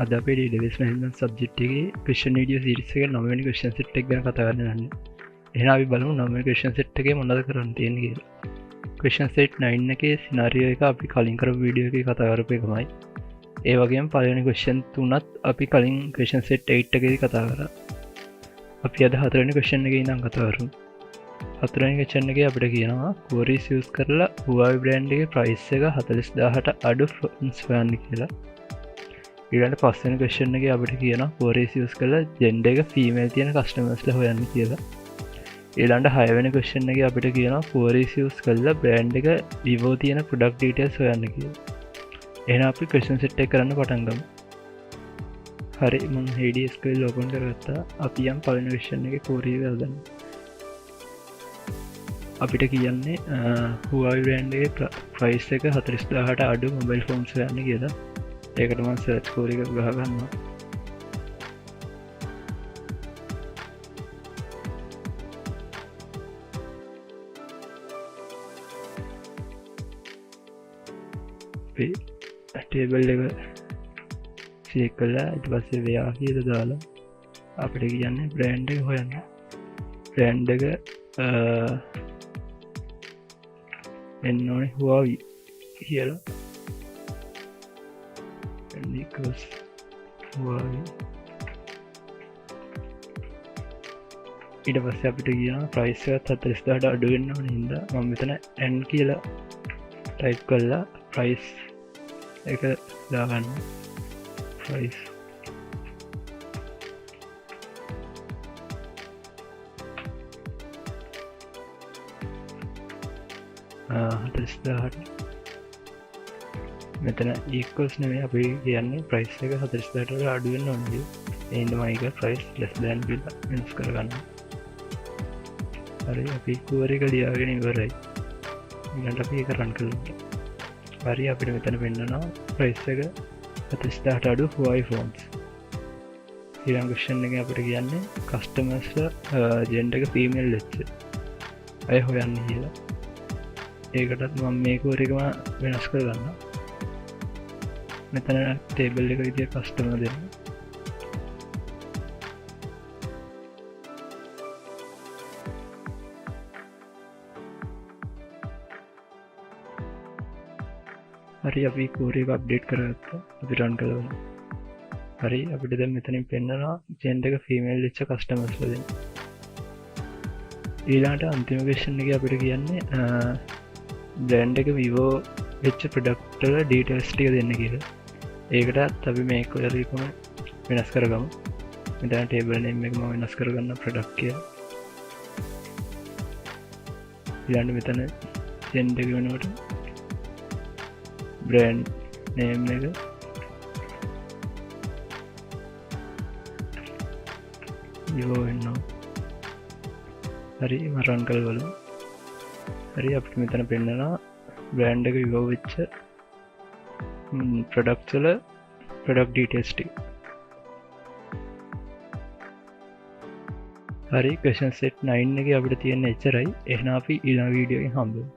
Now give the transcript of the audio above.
අද අපේ database management subject එකේ question video series එකේ 9 වෙනි question set එක ගැන කතා කරන්න යන්නේ. එහෙනම් අපි බලමු 9 වෙනි question set එකේ මොනවද කරන්න තියෙන්නේ කියලා. question set 9 එකේ scenario එක අපි කලින් කරපු වීඩියෝ එකේ කතා කරපු එකමයි. ඒ වගේම පළවෙනි question තුනත් අපි කලින් question set 8 එකේදී කතා කරා. අපි අද හතරවෙනි question එකේ ඉඳන් කතා කරමු. හතරවෙනි question එකේ අපිට කියනවා queries use කරලා Huawei brand එකේ price එක 40000ට අඩු phones හොයන්න කියලා. ඊළඟට පස්වෙනි question එකේ අපිට කියනවා queries use කරලා gender එක female තියෙන customers ලා හොයන්න කියලා. ඊළඟට හයවෙනි question එකේ අපිට කියනවා queries use කරලා brand එක Vivo තියෙන product details හොයන්න කියලා. එහෙනම් අපි question set එක කරන්න පටන් ගමු. හරි මම HeidiSQL open කරගත්තා. අපි යම් පළවෙනි question එකේ query එක හදන්න. අපිට කියන්නේ Huawei brand එකේ price එක 40000ට අඩු mobile phones හොයන්න කියලා. ඒකට මම search query එක ගහ ගන්නවා. අපි table එක select කරලා ඊට පස්සේ where කියලා දාලා අපිට කියන්නේ brand එක හොයන්න. brand එක එන්න ඕනේ Huawei කියලා. because Huawei ඊට පස්සේ අපිට කියනවා price එක 40000ට අඩු වෙන්න ඕන හින්දා මම මෙතන n කියලා type කරලා price එක දාගන්න. price මෙතන equals නෙමෙයි අපි කියන්නේ price එක 40000ට අඩු වෙන්න ඕනේ. ඒ හින්දා මම ඒක price less than කියලා වෙනස් කරගන්නවා. හරි අපි query එක ලියාගෙන ඉවරයි. ඊළඟට අපි ඒක run කරමු. හරි අපිට මෙතන පෙන්නනවා price එක 40000ට අඩු Huawei phones. ඊළඟ question එකේ අපිට කියන්නේ customers gender එක female වෙච්ච අය හොයන්න කියලා. ඒකටත් මම මේ query එකම වෙනස් කරගන්නවා. මෙතන table එක විදියට customer දෙන්න. හරි අපි query එක update කරගත්තා. අපි run කරමු. හරි අපිට දැන් මෙතනින් පෙන්නනවා gender එක female වෙච්ච customers ලා දෙන්න. ඊළඟට අන්තිම question එකේ අපිට කියන්නේ brand එක Vivo වෙච්ච product වල details ටික දෙන්න කියලා. ඒකටත් අපි මේ query එකම වෙනස් කරගමු. මෙතන table name එක මම වෙනස් කරගන්න product කියලා. ඊළඟට මෙතන gender එක වෙනකොට brand name එක Vivo වෙනවා. හරි මම run කරලා බලමු. හරි අපිට මෙතන පෙන්නනවා brand එක Vivo වෙච්ච products වල product details ටික. හරි question set 9 එකේ අපිට තියෙන එච්චරයි. එහෙනම් අපි ඊළඟ වීඩියෝ එකෙන් හම්බෙමු.